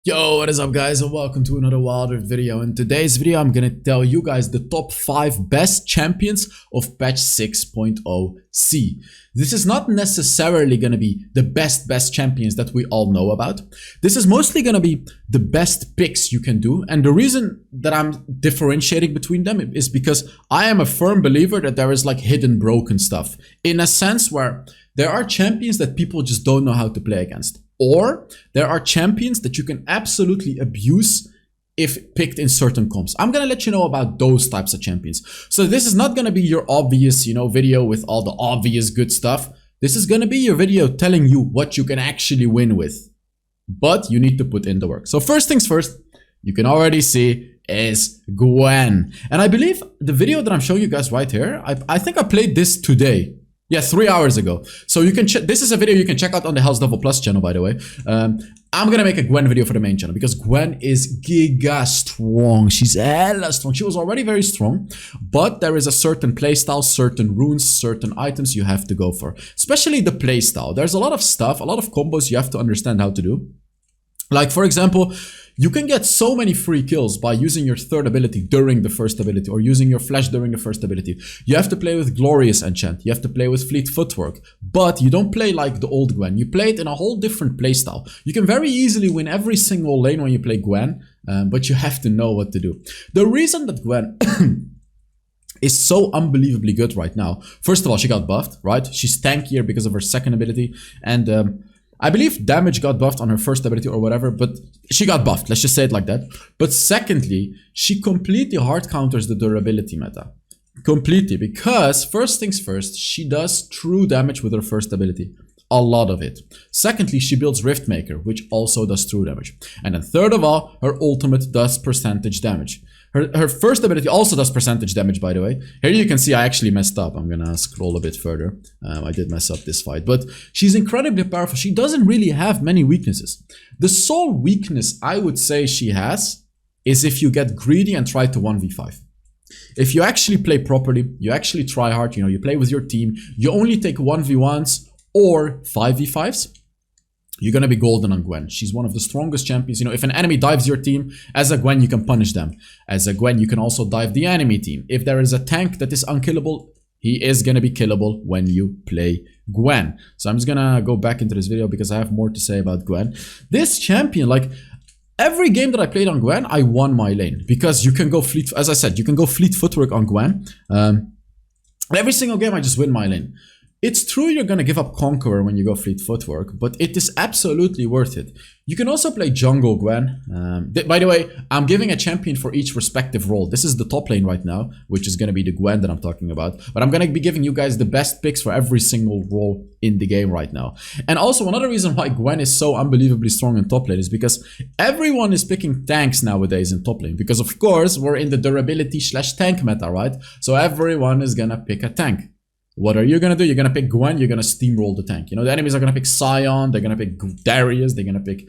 Yo, what is up guys, and welcome to another Wild Rift video. In today's video I'm gonna tell you guys the top 5 best champions of patch 6.0 C. This is not necessarily gonna be the best champions that we all know about. This is mostly gonna be the best picks you can do, and the reason that I'm differentiating between them is because I am a firm believer that there is like hidden broken stuff, in a sense where there are champions that people just don't know how to play against. Or there are champions that you can absolutely abuse if picked in certain comps. I'm gonna let you know about those types of champions. So this is not gonna be your obvious, video with all the obvious good stuff. This is gonna be your video telling you what you can actually win with. But you need to put in the work. So first things first, you can already see is Gwen. And I believe the video that I'm showing you guys right here, I think I played this today. Yeah, 3 hours ago. So you can check. This is a video you can check out on the HellsDevil Plus channel, by the way. I'm gonna make a Gwen video for the main channel because Gwen is giga strong. She's hella strong. She was already very strong, but there is a certain playstyle, certain runes, certain items you have to go for. Especially the playstyle. There's a lot of stuff, a lot of combos you have to understand how to do. Like, for example, you can get so many free kills by using your third ability during the first ability, or using your flash during the first ability. You have to play with Glorious Enchant, you have to play with Fleet Footwork, but you don't play like the old Gwen. You play it in a whole different playstyle. You can very easily win every single lane when you play Gwen, but you have to know what to do. The reason that Gwen is so unbelievably good right now, first of all, she got buffed, right? She's tankier because of her second ability, and I believe damage got buffed on her first ability or whatever, but she got buffed, let's just say it like that. But secondly, she completely hard counters the durability meta. Completely, because first things first, she does true damage with her first ability. A lot of it. Secondly, she builds Riftmaker, which also does true damage. And then third of all, her ultimate does percentage damage. Her first ability also does percentage damage, by the way. Here you can see I actually messed up. I'm gonna scroll a bit further. I did mess up this fight, but she's incredibly powerful. She doesn't really have many weaknesses. The sole weakness I would say she has is if you get greedy and try to 1v5. If you actually play properly, you actually try hard, you play with your team, you only take 1v1s or 5v5s, you're gonna be golden on Gwen. She's one of the strongest champions. If an enemy dives your team, as a Gwen, you can punish them. As a Gwen, you can also dive the enemy team. If there is a tank that is unkillable, he is gonna be killable when you play Gwen. So I'm just gonna go back into this video because I have more to say about Gwen. This champion, like, every game that I played on Gwen, I won my lane. Because you can go as I said, you can go Fleet Footwork on Gwen. Every single game, I just win my lane. It's true you're gonna give up Conqueror when you go Fleet Footwork, but it is absolutely worth it. You can also play Jungle Gwen. By the way, I'm giving a champion for each respective role. This is the top lane right now, which is gonna be the Gwen that I'm talking about. But I'm gonna be giving you guys the best picks for every single role in the game right now. And also, another reason why Gwen is so unbelievably strong in top lane is because everyone is picking tanks nowadays in top lane. Because of course, we're in the durability / tank meta, right? So everyone is gonna pick a tank. What are you gonna do? You're gonna pick Gwen, you're gonna steamroll the tank. The enemies are gonna pick Sion, they're gonna pick Darius, they're gonna pick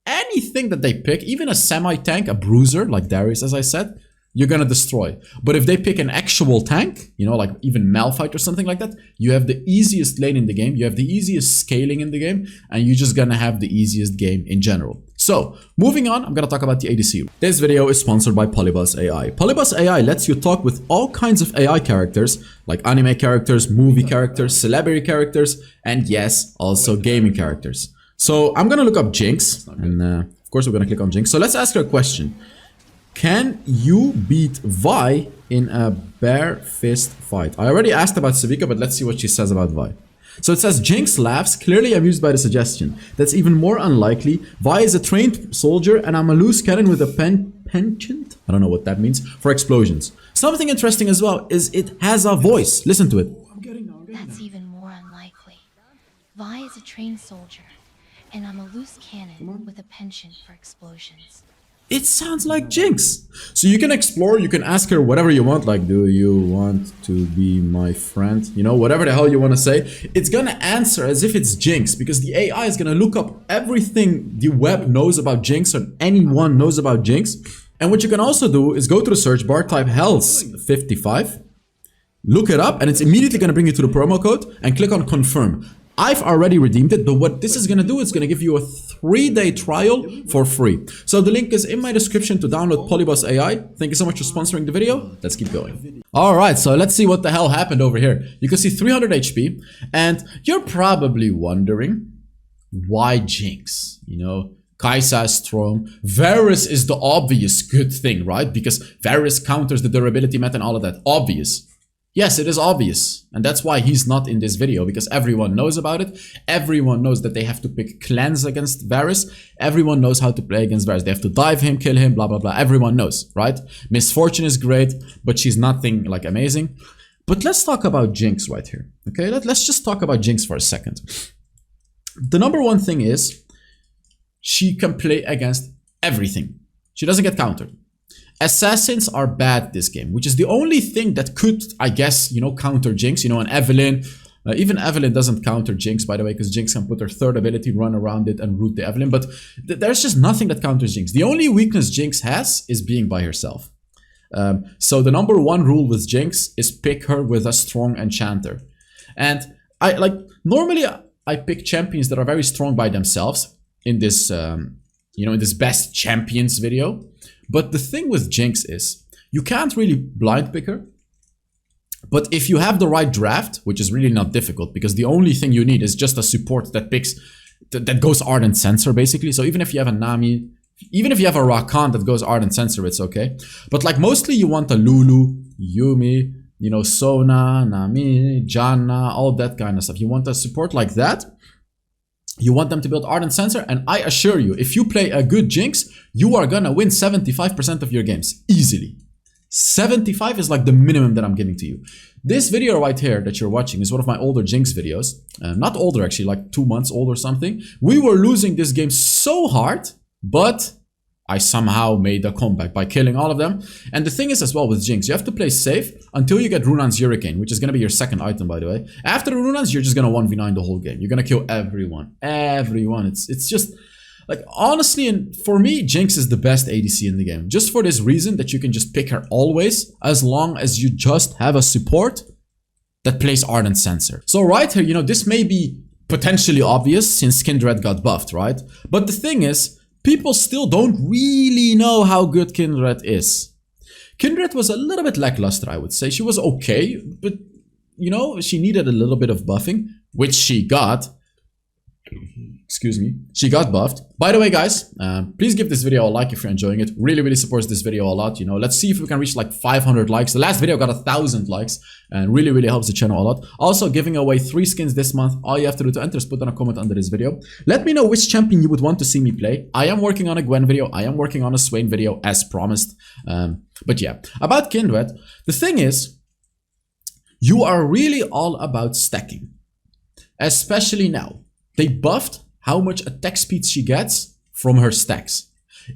anything that they pick, even a semi-tank, a bruiser, like Darius, as I said, you're gonna destroy. But if they pick an actual tank, like even Malphite or something like that, you have the easiest lane in the game, you have the easiest scaling in the game, and you're just gonna have the easiest game in general. So, moving on, I'm gonna talk about the ADC. This video is sponsored by Polybus AI. Polybus AI lets you talk with all kinds of AI characters, like anime characters, movie characters, celebrity characters, and yes, also gaming characters. So, I'm gonna look up Jinx, and of course we're gonna click on Jinx. So let's ask her a question. Can you beat Vi in a bare fist fight? I already asked about Savika, but let's see what she says about Vi. So it says, Jinx laughs, clearly amused by the suggestion. That's even more unlikely. Vi is a trained soldier and I'm a loose cannon with a penchant? I don't know what that means. For explosions. Something interesting as well is it has a voice. Listen to it. That's even more unlikely. Vi is a trained soldier and I'm a loose cannon with a penchant for explosions. It sounds like Jinx. So you can explore, you can ask her whatever you want, like, do you want to be my friend? Whatever the hell you want to say. It's gonna answer as if it's Jinx, because the AI is gonna look up everything the web knows about Jinx, or anyone knows about Jinx. And what you can also do is go to the search bar, type Hells55, look it up, and it's immediately gonna bring you to the promo code, and click on confirm. I've already redeemed it, but what this is gonna do is gonna give you a 3-day trial for free. So the link is in my description to download Polyboss AI. Thank you so much for sponsoring the video. Let's keep going. Alright, so let's see what the hell happened over here. You can see 300 HP, and you're probably wondering, why Jinx? You know, Kai'Sa is strong. Varus is the obvious good thing, right? Because Varus counters the durability meta and all of that. Obvious. Yes, it is obvious. And that's why he's not in this video, because everyone knows about it. Everyone knows that they have to pick clans against Varus. Everyone knows how to play against Varus. They have to dive him, kill him, blah, blah, blah. Everyone knows, right? Misfortune is great, but she's nothing like amazing. But let's talk about Jinx right here, okay? Let's just talk about Jinx for a second. The number one thing is she can play against everything. She doesn't get countered. Assassins are bad this game, which is the only thing that could, I guess, you know, counter Jinx. You know, an Evelynn, even Evelynn doesn't counter Jinx, by the way, because Jinx can put her third ability, run around it, and root the Evelynn. But there's just nothing that counters Jinx. The only weakness Jinx has is being by herself. So the number one rule with Jinx is pick her with a strong enchanter. And normally I pick champions that are very strong by themselves in this, you know, in this best champions video. But the thing with Jinx is you can't really blind pick her. But if you have the right draft, which is really not difficult, because the only thing you need is just a support that picks, that goes Ardent Censer basically. So even if you have a Nami, even if you have a Rakan that goes Ardent Censer, it's okay. But like mostly you want a Lulu, Yumi, you know, Sona, Nami, Janna, all that kind of stuff. You want a support like that. You want them to build Ardent Censer, and I assure you, if you play a good Jinx, you are gonna win 75% of your games, easily. 75 is like the minimum that I'm giving to you. This video right here that you're watching is one of my older Jinx videos. Not older actually, like 2 months old or something. We were losing this game so hard, but I somehow made a comeback by killing all of them. And the thing is as well with Jinx, you have to play safe until you get Runan's Hurricane, which is going to be your second item, by the way. After Runan's, you're just going to 1v9 the whole game. You're going to kill everyone. Everyone. It's just, like, honestly, and for me, Jinx is the best ADC in the game. Just for this reason that you can just pick her always, as long as you just have a support that plays Ardent Censer. So right here, you know, this may be potentially obvious since Kindred got buffed, right? But the thing is, people still don't really know how good Kindred is. Kindred was a little bit lackluster, I would say. She was okay, but, you know, she needed a little bit of buffing, which she got. Excuse me. She got buffed. By the way, guys, please give this video a like if you're enjoying it. Really, really supports this video a lot. You know, let's see if we can reach like 500 likes. The last video got 1,000 likes and really, really helps the channel a lot. Also, giving away 3 skins this month. All you have to do to enter is put down a comment under this video. Let me know which champion you would want to see me play. I am working on a Gwen video. I am working on a Swain video as promised. But yeah, about Kindred, the thing is, you are really all about stacking, especially now. They buffed how much attack speed she gets from her stacks.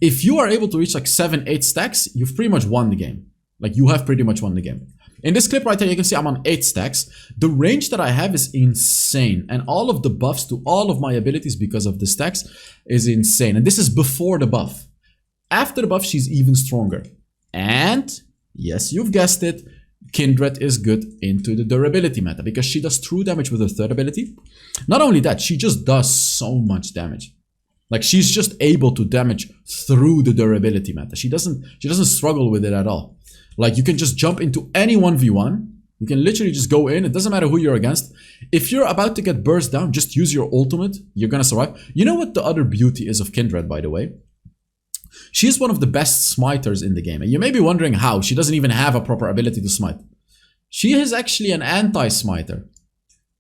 If you are able to reach like 7-8 stacks, you've pretty much won the game. Like, you have pretty much won the game. In this clip right here, you can see I'm on 8 stacks. The range that I have is insane. And all of the buffs to all of my abilities because of the stacks is insane. And this is before the buff. After the buff, she's even stronger. And, yes, you've guessed it, Kindred is good into the durability meta because she does true damage with her third ability. Not only that, she just does so much damage. Like, she's just able to damage through the durability meta. She doesn't struggle with it at all. Like, you can just jump into any 1v1. You can literally just go in. It doesn't matter who you're against. If you're about to get burst down, just use your ultimate. You're gonna survive. You know what the other beauty is of Kindred, by the way? She is one of the best smiters in the game. And you may be wondering how. She doesn't even have a proper ability to smite. She is actually an anti-smiter.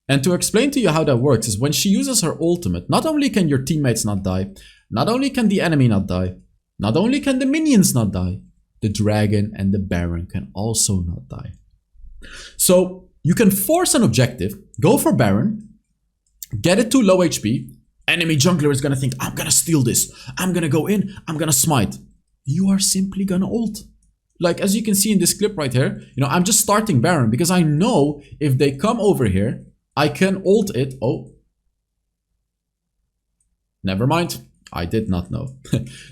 And to explain to you how that works is when she uses her ultimate, not only can your teammates not die, not only can the enemy not die, not only can the minions not die, the dragon and the baron can also not die. So you can force an objective, go for baron, get it to low HP, enemy jungler is gonna think, I'm gonna steal this, I'm gonna go in, I'm gonna smite. You are simply gonna ult. Like, as you can see in this clip right here, you know, I'm just starting baron because I know if they come over here, I can ult it. Oh, never mind. I did not know.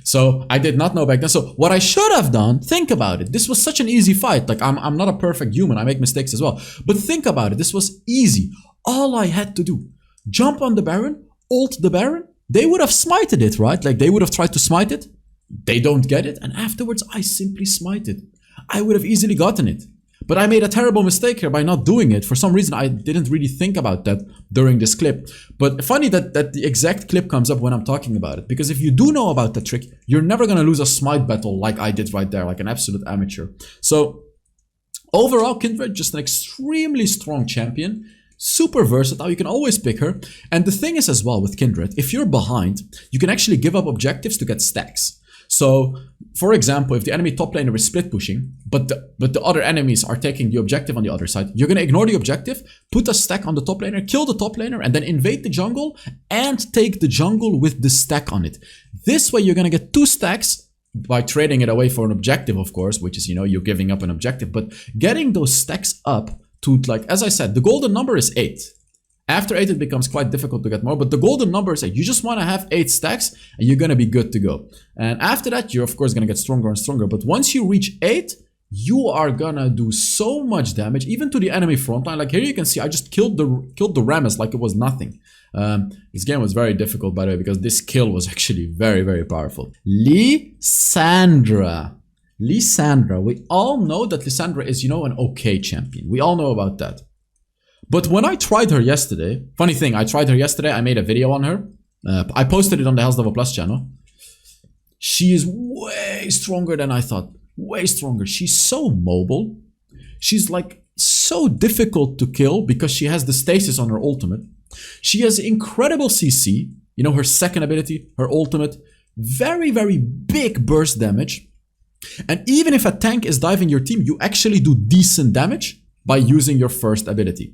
So I did not know back then. So what I should have done, think about it. This was such an easy fight. Like, I'm not a perfect human. I make mistakes as well. But think about it. This was easy. All I had to do, jump on the Baron, ult the Baron. They would have smited it, right? Like they would have tried to smite it. They don't get it, and afterwards I simply smite it. I would have easily gotten it. But I made a terrible mistake here by not doing it. For some reason, I didn't really think about that during this clip. But funny that the exact clip comes up when I'm talking about it. Because if you do know about the trick, you're never going to lose a smite battle like I did right there, like an absolute amateur. So overall, Kindred, just an extremely strong champion. Super versatile, you can always pick her. And the thing is as well with Kindred, if you're behind, you can actually give up objectives to get stacks. So, for example, if the enemy top laner is split pushing, but the other enemies are taking the objective on the other side, you're going to ignore the objective, put a stack on the top laner, kill the top laner, and then invade the jungle and take the jungle with the stack on it. This way, you're going to get 2 stacks by trading it away for an objective, of course, which is, you know, you're giving up an objective, but getting those stacks up to, like, as I said, the golden number is 8. After 8, it becomes quite difficult to get more, but the golden number is 8. You just want to have 8 stacks, and you're going to be good to go. And after that, you're, of course, going to get stronger and stronger. But once you reach 8, you are going to do so much damage, even to the enemy frontline. Like here you can see, I just killed the Rammus like it was nothing. This game was very difficult, by the way, because this kill was actually very, very powerful. Lissandra. Lissandra. We all know that Lissandra is, you know, an okay champion. We all know about that. But when I tried her yesterday, funny thing, I tried her yesterday, I made a video on her. I posted it on the HellsDevil Plus channel. She is way stronger than I thought. Way stronger. She's so mobile. She's like so difficult to kill because she has the stasis on her ultimate. She has incredible CC. You know, her second ability, her ultimate. Very, very big burst damage. And even if a tank is diving your team, you actually do decent damage by using your first ability.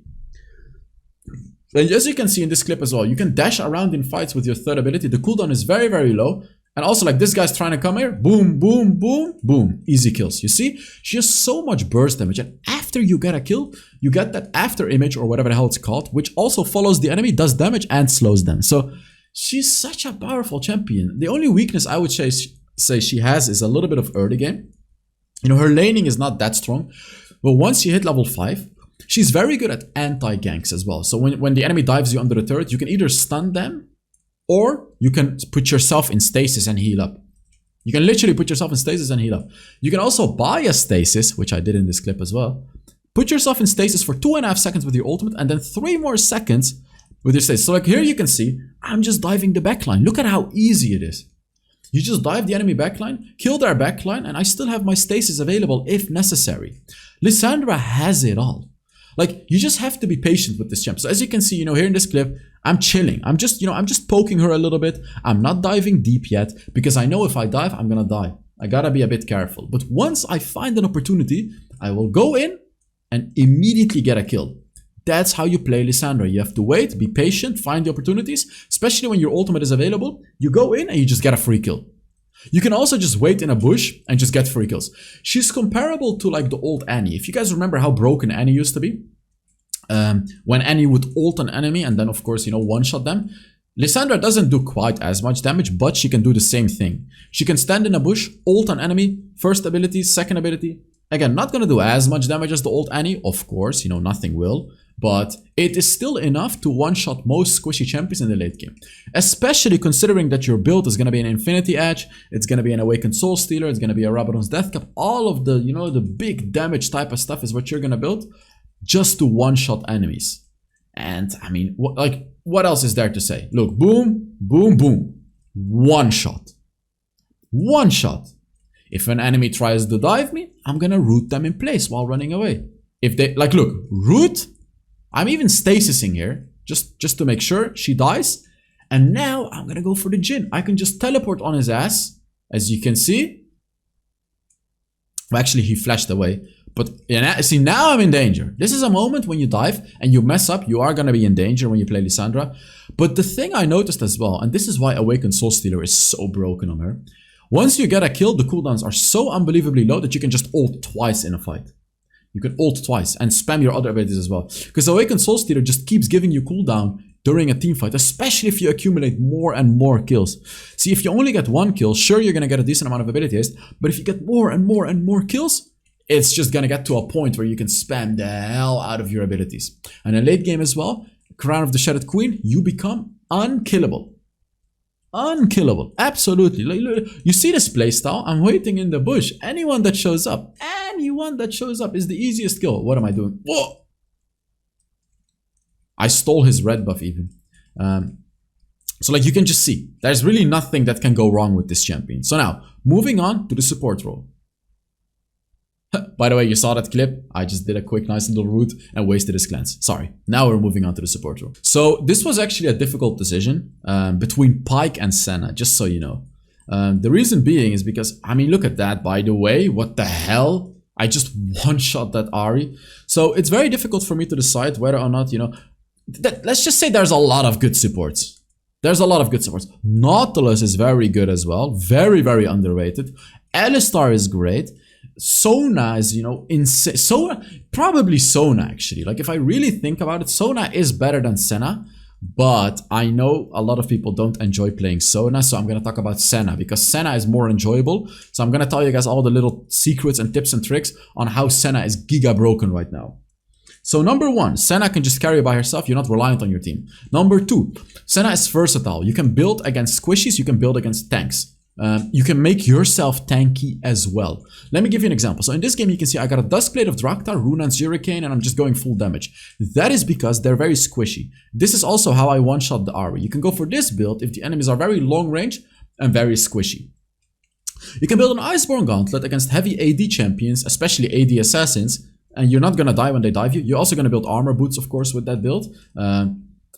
And as you can see in this clip as well, you can dash around in fights with your third ability. The cooldown is very, very low. And also, like, this guy's trying to come here. Boom, boom, boom, boom. Easy kills. You see? She has so much burst damage. And after you get a kill, you get that after image or whatever the hell it's called, which also follows the enemy, does damage, and slows them. So she's such a powerful champion. The only weakness I would say she has is a little bit of early game. You know, her laning is not that strong. But once you hit level 5, she's very good at anti-ganks as well. So when the enemy dives you under the turret, you can either stun them or you can put yourself in stasis and heal up. You can literally put yourself in stasis and heal up. You can also buy a stasis, which I did in this clip as well. Put yourself in stasis for 2.5 seconds with your ultimate and then 3 more seconds with your stasis. So like here you can see, I'm just diving the backline. Look at how easy it is. You just dive the enemy backline, kill their backline, and I still have my stasis available if necessary. Lissandra has it all. Like, you just have to be patient with this champ. So as you can see, you know, here in this clip, I'm chilling. I'm just poking her a little bit. I'm not diving deep yet because I know if I dive, I'm gonna die. I gotta be a bit careful. But once I find an opportunity, I will go in and immediately get a kill. That's how you play Lissandra. You have to wait, be patient, find the opportunities, especially when your ultimate is available. You go in and you just get a free kill. You can also just wait in a bush and just get free kills. She's comparable to like the old Annie. If you guys remember how broken Annie used to be, when Annie would ult an enemy and then of course, you know, one-shot them. Lissandra doesn't do quite as much damage, but she can do the same thing. She can stand in a bush, ult an enemy, first ability, second ability. Again, not gonna do as much damage as the old Annie, of course, you know, nothing will. But it is still enough to one-shot most squishy champions in the late game. Especially considering that your build is going to be an Infinity Edge, it's going to be an Awakened Soul Stealer, it's going to be a Rabadon's Death Cap. All of the, you know, the big damage type of stuff is what you're going to build just to one-shot enemies. And, I mean, what else is there to say? Look, boom, boom, boom. One shot. One shot. If an enemy tries to dive me, I'm going to root them in place while running away. If they, like, look, root... I'm even stasising here, just to make sure she dies. And now I'm gonna go for the Jhin. I can just teleport on his ass, as you can see. Well, actually, he flashed away. But see, now I'm in danger. This is a moment when you dive and you mess up, you are gonna be in danger when you play Lissandra. But the thing I noticed as well, and this is why Awakened Soul Stealer is so broken on her. Once you get a kill, the cooldowns are so unbelievably low that you can just ult twice in a fight. You can ult twice and spam your other abilities as well. Because Awakened Soul Stealer just keeps giving you cooldown during a team fight, especially if you accumulate more and more kills. See, if you only get 1 kill, sure, you're going to get a decent amount of ability haste. But if you get more and more and more kills, it's just going to get to a point where you can spam the hell out of your abilities. And in late game as well, Crown of the Shattered Queen, you become unkillable. Unkillable. Absolutely. You see this playstyle? I'm waiting in the bush. Anyone that shows up is the easiest kill. What am I doing? Whoa! I stole his red buff even. So like you can just see, there's really nothing that can go wrong with this champion. So now, moving on to the support role. By the way, you saw that clip. I just did a quick nice little route and wasted his glance. Sorry. Now we're moving on to the support role. So this was actually a difficult decision between Pyke and Senna, just so you know. The reason being is because, I mean, look at that, by the way. What the hell? I just one-shot that Ahri. So it's very difficult for me to decide whether or not, you know, let's just say there's a lot of good supports. There's a lot of good supports. Nautilus is very good as well. Very, very underrated. Alistar is great. Sona is, you know, insane. Probably Sona, actually. Like, if I really think about it, Sona is better than Senna. But I know a lot of people don't enjoy playing Sona, so I'm going to talk about Senna, because Senna is more enjoyable. So I'm going to tell you guys all the little secrets and tips and tricks on how Senna is giga broken right now. So number one, Senna can just carry by herself. You're not reliant on your team. Number two, Senna is versatile. You can build against squishies. You can build against tanks. You can make yourself tanky as well. Let me give you an example. So in this game, you can see I got a Duskblade of Draktar, Runan's Hurricane, and I'm just going full damage. That is because they're very squishy. This is also how I one-shot the Ahri. You can go for this build if the enemies are very long range and very squishy. You can build an Iceborne Gauntlet against heavy AD champions, especially AD assassins, and you're not going to die when they dive you. You're also going to build armor boots, of course, with that build.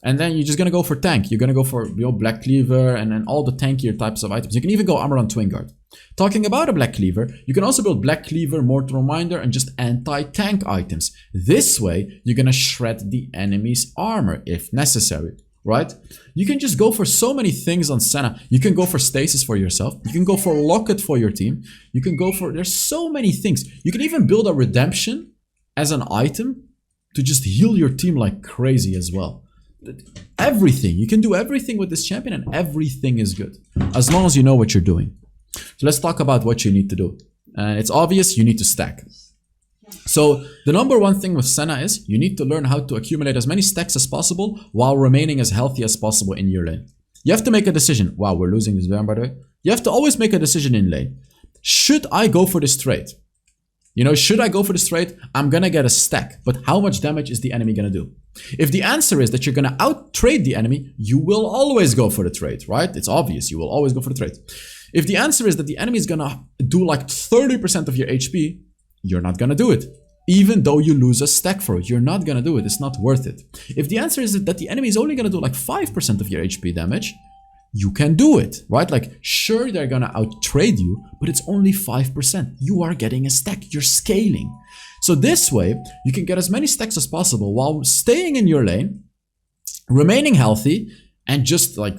And then you're just going to go for tank. You're going to go for, you know, Black Cleaver and then all the tankier types of items. You can even go Armor on Twin Guard. Talking about a Black Cleaver, you can also build Black Cleaver, Mortal Reminder, and just anti-tank items. This way, you're going to shred the enemy's armor if necessary, right? You can just go for so many things on Senna. You can go for Stasis for yourself. You can go for Locket for your team. You can go for... There's so many things. You can even build a Redemption as an item to just heal your team like crazy as well. Everything. You can do everything with this champion and everything is good. As long as you know what you're doing. So let's talk about what you need to do. And it's obvious, you need to stack. So the number one thing with Senna is you need to learn how to accumulate as many stacks as possible while remaining as healthy as possible in your lane. You have to make a decision. Wow, we're losing this Baron, by the way. You have to always make a decision in lane. Should I go for this trade? You know, should I go for this trade? I'm gonna get a stack, but how much damage is the enemy gonna do? If the answer is that you're gonna out-trade the enemy, you will always go for the trade, right? It's obvious, you will always go for the trade. If the answer is that the enemy is gonna do like 30% of your HP, you're not gonna do it. Even though you lose a stack for it, you're not gonna do it, it's not worth it. If the answer is that the enemy is only gonna do like 5% of your HP damage, you can do it, right? Like, sure, they're gonna out-trade you, but it's only 5%. You are getting a stack, you're scaling. So this way, you can get as many stacks as possible while staying in your lane, remaining healthy, and just like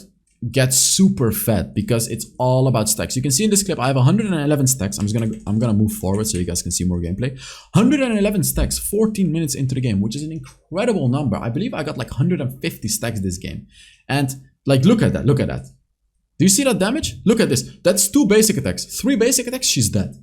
get super fed, because it's all about stacks. You can see in this clip, I have 111 stacks. I'm gonna move forward so you guys can see more gameplay. 111 stacks, 14 minutes into the game, which is an incredible number. I believe I got like 150 stacks this game. And like, look at that, look at that. Do you see that damage? Look at this. That's 2 basic attacks. 3 basic attacks, she's dead.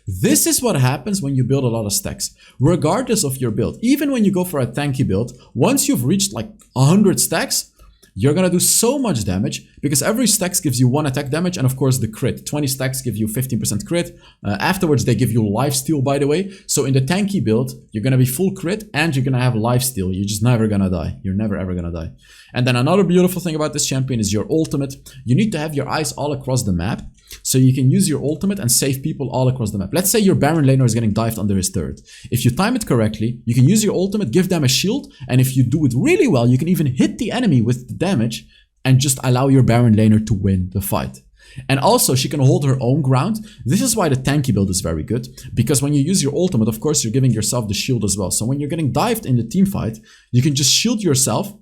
This is what happens when you build a lot of stacks, regardless of your build. Even when you go for a tanky build, once you've reached like 100 stacks, you're gonna do so much damage because every stacks gives you 1 attack damage and of course the crit. 20 stacks give you 15% crit. Afterwards they give you lifesteal, by the way. So in the tanky build, you're gonna be full crit and you're gonna have lifesteal. You're just never gonna die. You're never ever gonna die. And then another beautiful thing about this champion is your ultimate. You need to have your eyes all across the map, so you can use your ultimate and save people all across the map. Let's say your Baron laner is getting dived under his turret. If you time it correctly, you can use your ultimate, give them a shield, and if you do it really well, you can even hit the enemy with the damage and just allow your Baron laner to win the fight. And also, she can hold her own ground. This is why the tanky build is very good, because when you use your ultimate, of course, you're giving yourself the shield as well. So when you're getting dived in the team fight, you can just shield yourself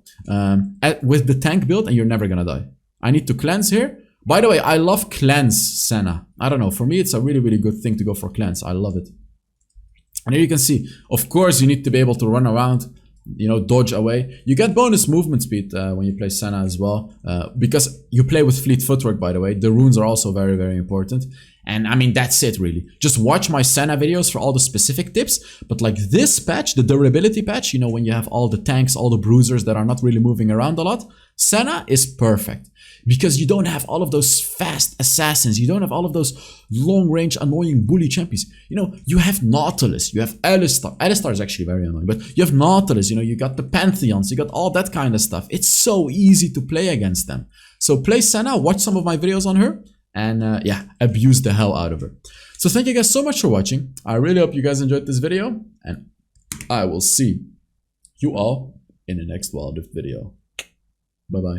with the tank build and you're never gonna die. I need to cleanse here. By the way, I love cleanse Senna. I don't know, for me it's a really, really good thing to go for cleanse. I love it. And here you can see, of course you need to be able to run around, you know, dodge away. You get bonus movement speed when you play Senna as well, because you play with fleet footwork, by the way. The runes are also very, very important. And I mean, that's it really. Just watch my Senna videos for all the specific tips. But like this patch, the durability patch, you know, when you have all the tanks, all the bruisers that are not really moving around a lot, Senna is perfect. Because you don't have all of those fast assassins. You don't have all of those long-range annoying bully champions. You know, you have Nautilus, you have Alistar. Alistar is actually very annoying, but you have Nautilus, you know, you got the Pantheons, you got all that kind of stuff. It's so easy to play against them. So play Senna, watch some of my videos on her, and yeah, abuse the hell out of her. So thank you guys so much for watching. I really hope you guys enjoyed this video, and I will see you all in the next Wild Rift video. Bye-bye.